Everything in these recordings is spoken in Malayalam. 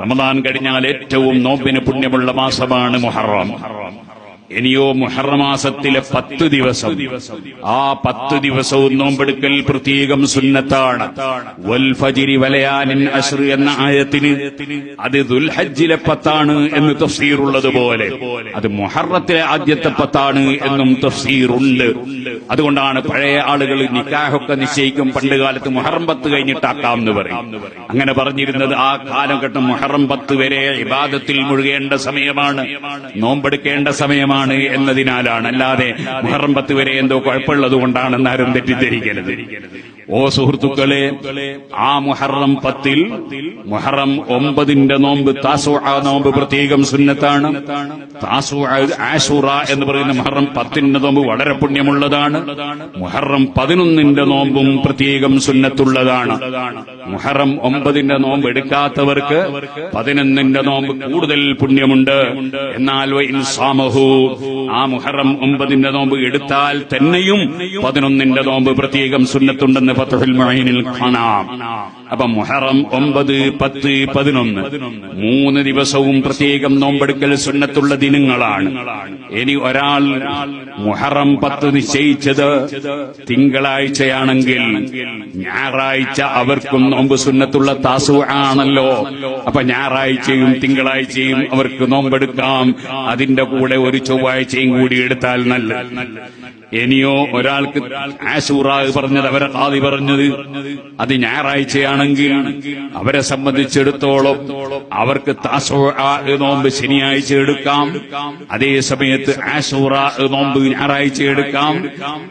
റമദാൻ കഴിഞ്ഞാൽ ഏറ്റവും നോമ്പിന് പുണ്യമുള്ള മാസമാണ് മുഹറം. ഇനിയോ മുഹറം മാസത്തിലെ 10 ദിവസം, ആ 10 ദിവസവും നോമ്പെടുക്കൽ പ്രത്യേകം സുന്നത്താണ്. വൽ ഫജ്രി വലയാലിൻ അശ്ർ എന്ന ആയത്തിന് അത് ദുൽഹജ്ജിലെ 10 എന്ന് തഫ്സീറുള്ളതുപോലെ അത് മുഹറത്തിലെ ആദ്യത്തെ 10 എന്നും തഫ്സീറുണ്ട്. അതുകൊണ്ടാണ് പഴയ ആളുകൾ നിക്കാഹൊക്കെ നിശ്ചയിക്കും പണ്ട് കാലത്ത് മുഹറം 10 കഴിഞ്ഞിട്ടാക്കാം എന്ന് പറയും. അങ്ങനെ പറഞ്ഞിരുന്നത് ആ കാലഘട്ടം മുഹറം 10 വരെ ഇബാദത്തിൽ മുഴുകേണ്ട സമയമാണ്, നോമ്പെടുക്കേണ്ട സമയമാണ് എന്നതിനാലാണ്. അല്ലാതെ മുഹറം 10 വരെ എന്തോ കുഴപ്പമുള്ളത് കൊണ്ടാണെന്ന് ആരും തെറ്റിദ്ധരിക്കരുത്. ഓ സുഹൃത്തുക്കളെ, ആ മുഹറം 10 മുഹറം 9 നോമ്പ് താസുഅ നോമ്പ് പ്രത്യേകം സുന്നത്താണ്. താസുഅ ആശൂറ എന്ന് പറയുന്ന മുഹറം 10 നോമ്പ് വളരെ പുണ്യമുള്ളതാണ്. മുഹറം 11 നോമ്പും പ്രത്യേകം സുന്നത്തുള്ളതാണ്. മുഹറം 9 നോമ്പ് എടുക്കാത്തവർക്ക് 11 നോമ്പ് കൂടുതൽ പുണ്യമുണ്ട്. എന്നാൽ ഇൻസാമഹു, ആ മുഹറം 9 നോമ്പ് എടുത്താൽ തന്നെയും 11 നോമ്പ് പ്രത്യേകം സുന്നത്തുണ്ടെന്ന് ഫത്ഹുൽ മുഈനിൽ കാണാം. അപ്പൊ മുഹറം 9, 10, 11 3 ദിവസവും പ്രത്യേകം നോമ്പെടുക്കൽ സുന്നത്തുള്ള ദിനങ്ങളാണ്. ഇനി ഒരാൾ മുഹറം 10 നിശ്ചയിച്ചത് തിങ്കളാഴ്ചയാണെങ്കിൽ ഞായറാഴ്ച അവർക്കും നോമ്പ് സുന്നത്തുള്ള താസുഅ ആണല്ലോ. അപ്പൊ ഞായറാഴ്ചയും തിങ്കളാഴ്ചയും അവർക്ക് നോമ്പെടുക്കാം. അതിന്റെ കൂടെ ഒരു ചൊവ്വാഴ്ചയും കൂടി എടുത്താൽ നല്ലത്. ഇനിയോ ഒരാൾക്ക് ആശൂറ പറഞ്ഞത്, അവരെ ഖാദി പറഞ്ഞത് അത് ഞായറാഴ്ചയാണെങ്കിൽ അവരെ സംബന്ധിച്ചിടത്തോളം അവർക്ക് താസുഅ നോമ്പ് ശനിയാഴ്ച എടുക്കാം. അതേ സമയത്ത് ആശൂറ നോമ്പ് ഞായറാഴ്ച എടുക്കാം.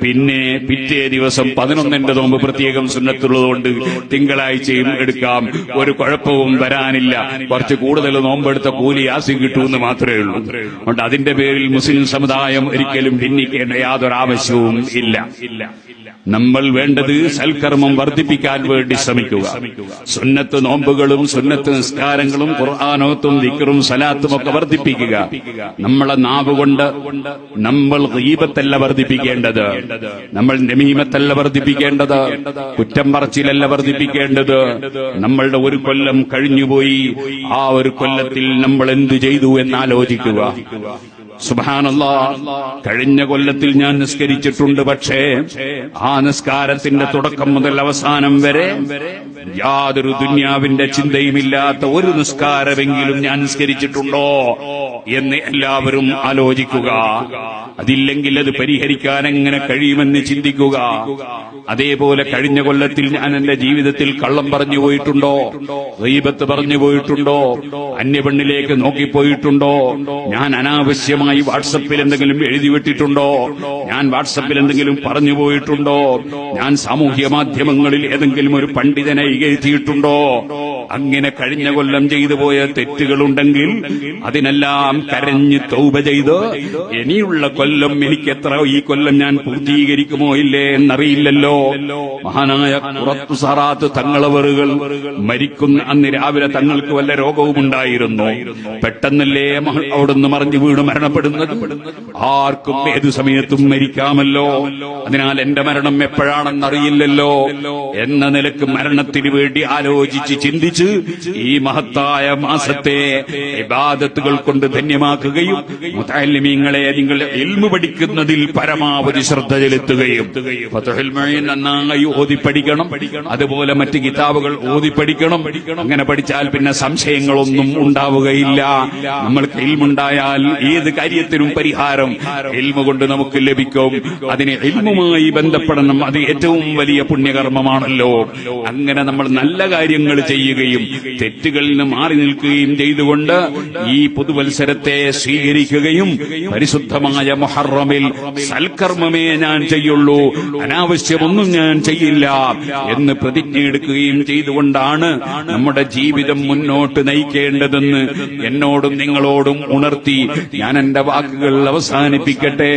പിന്നെ പിറ്റേ ദിവസം 11 നോമ്പ് പ്രത്യേകം സുന്നത്തുള്ളതുകൊണ്ട് തിങ്കളാഴ്ചയും എടുക്കാം. ഒരു കുഴപ്പവും വരാനില്ല. കുറച്ച് കൂടുതൽ നോമ്പെടുത്ത കൂലി ആസി കിട്ടുമെന്ന് മാത്രമേ ഉള്ളൂ. അതുകൊണ്ട് അതിന്റെ പേരിൽ മുസ്ലിം സമുദായം ഒരിക്കലും ഭിന്നിക്കേണ്ട യാതൊരു ആവശ്യവും ഇല്ല. നമ്മൾ വേണ്ടത് സൽക്കർമ്മം വർദ്ധിപ്പിക്കാൻ വേണ്ടി ശ്രമിക്കുക. സുന്നത്ത് നോമ്പുകളും സുന്നത്ത് നിസ്കാരങ്ങളും ഖുർആനോത്തും ദിക്റും സലാത്തും ഒക്കെ വർദ്ധിപ്പിക്കുക. നമ്മളെ നാവ് കൊണ്ട് നമ്മൾ ഗീബത്തല്ല വർദ്ധിപ്പിക്കേണ്ടത്, നമ്മൾ നമീമത്തല്ല വർദ്ധിപ്പിക്കേണ്ടത്, കുറ്റം പറച്ചിലല്ല വർദ്ധിപ്പിക്കേണ്ടത്. നമ്മളുടെ ഒരു കൊല്ലം കഴിഞ്ഞുപോയി, ആ ഒരു കൊല്ലത്തിൽ നമ്മൾ എന്തു ചെയ്തു എന്നാലോചിക്കുക. സുബ്ഹാനല്ലാഹ്, കഴിഞ്ഞ കൊല്ലത്തിൽ ഞാൻ നിസ്കരിച്ചിട്ടുണ്ട്, പക്ഷേ ആ നിസ്കാരത്തിന്റെ തുടക്കം മുതൽ അവസാനം വരെ യാതൊരു ദുന്യാവിന്റെ ചിന്തയുമില്ലാത്ത ഒരു നിസ്കാരമെങ്കിലും ഞാൻ നിസ്കരിച്ചിട്ടുണ്ടോ എന്ന് എല്ലാവരും ആലോചിക്കുക. അതില്ലെങ്കിൽ അത് പരിഹരിക്കാൻ എങ്ങനെ കഴിയുമെന്ന് ചിന്തിക്കുക. അതേപോലെ കഴിഞ്ഞ കൊല്ലത്തിൽ ഞാൻ എന്റെ ജീവിതത്തിൽ കള്ളം പറഞ്ഞു പോയിട്ടുണ്ടോ, ഗീബത്ത് പറഞ്ഞു പോയിട്ടുണ്ടോ, അന്യപെണ്ണിലേക്ക് നോക്കിപ്പോയിട്ടുണ്ടോ, ഞാൻ അനാവശ്യമായി വാട്സപ്പിൽ എന്തെങ്കിലും എഴുതി വിട്ടിട്ടുണ്ടോ, ഞാൻ വാട്സപ്പിൽ എന്തെങ്കിലും പറഞ്ഞു പോയിട്ടുണ്ടോ, ഞാൻ സാമൂഹ്യ മാധ്യമങ്ങളിൽ ഏതെങ്കിലും ഒരു പണ്ഡിതനെ എഴുതിയിട്ടുണ്ടോ. അങ്ങനെ കഴിഞ്ഞ കൊല്ലം ചെയ്തു പോയ തെറ്റുകളുണ്ടെങ്കിൽ അതിനെല്ലാം കരഞ്ഞ് തൗബ ചെയ്ത് ഇനിയുള്ള കൊല്ലം എനിക്കെത്ര ഈ കൊല്ലം ഞാൻ പൂർത്തീകരിക്കുമോ ഇല്ലേ എന്നറിയില്ലല്ലോ. മഹാനായ ഖുറത്തു സറാത്ത് തങ്ങളവറുകൾ മരിക്കുന്ന അന്ന് രാവിലെ തങ്ങൾക്ക് വല്ല രോഗവും ഉണ്ടായിരുന്നു. പെട്ടെന്നല്ലേ അവിടുന്ന് മറിഞ്ഞു വീണ് മരണപ്പെടുന്നത്. ആർക്കും ഏതു സമയത്തും മരിക്കാമല്ലോ. അതിനാൽ എന്റെ മരണം എപ്പോഴാണെന്നറിയില്ലല്ലോ എന്ന നിലക്ക് മരണത്തിന് വേണ്ടി ആലോചിച്ച് ചിന്തിച്ച് ഈ മഹത്തായ മാസത്തെ ഇബാദത്തുകൾ കൊണ്ട് ധന്യമാക്കുകയും മുതഅല്ലിമീങ്ങളെ നിങ്ങൾ ഇൽമു പഠിക്കുന്നതിൽ പരമാവധി ശ്രദ്ധ ചെലുത്തുകയും ഫത്ഹുൽ മുഈൻ നന്നായി ഓതി പഠിക്കണം. അതുപോലെ മറ്റ് കിതാബുകൾ ഓതി പഠിക്കണം. അങ്ങനെ പഠിച്ചാൽ പിന്നെ സംശയങ്ങളൊന്നും ഉണ്ടാവുകയില്ല. നമ്മൾക്ക് ഇൽമുണ്ടായാൽ ഏത് കാര്യത്തിനും പരിഹാരം ഇൽമു കൊണ്ട് നമുക്ക് ലഭിക്കും. അതിന് ഇൽമുമായി ബന്ധപ്പെടണം. അത് ഏറ്റവും വലിയ പുണ്യകർമ്മമാണല്ലോ. അങ്ങനെ നമ്മൾ നല്ല കാര്യങ്ങൾ ചെയ്യുകയും തെറ്റുകളിൽ നിന്ന് മാറി നിൽക്കുകയും ചെയ്തുകൊണ്ട് ഈ പുതുവത്സരത്തെ സ്വീകരിക്കുകയും പരിശുദ്ധമായ മുഹറമിൽ സൽക്കർമ്മമേ ഞാൻ ചെയ്യുള്ളൂ, അനാവശ്യമൊന്നും ഞാൻ ചെയ്യില്ല എന്ന് പ്രതിജ്ഞയെടുക്കുകയും ചെയ്തുകൊണ്ടാണ് നമ്മുടെ ജീവിതം മുന്നോട്ട് നയിക്കേണ്ടതെന്ന് എന്നോടും നിങ്ങളോടും ഉണർത്തി ഞാൻ എന്റെ വാക്കുകൾ അവസാനിപ്പിക്കട്ടെ.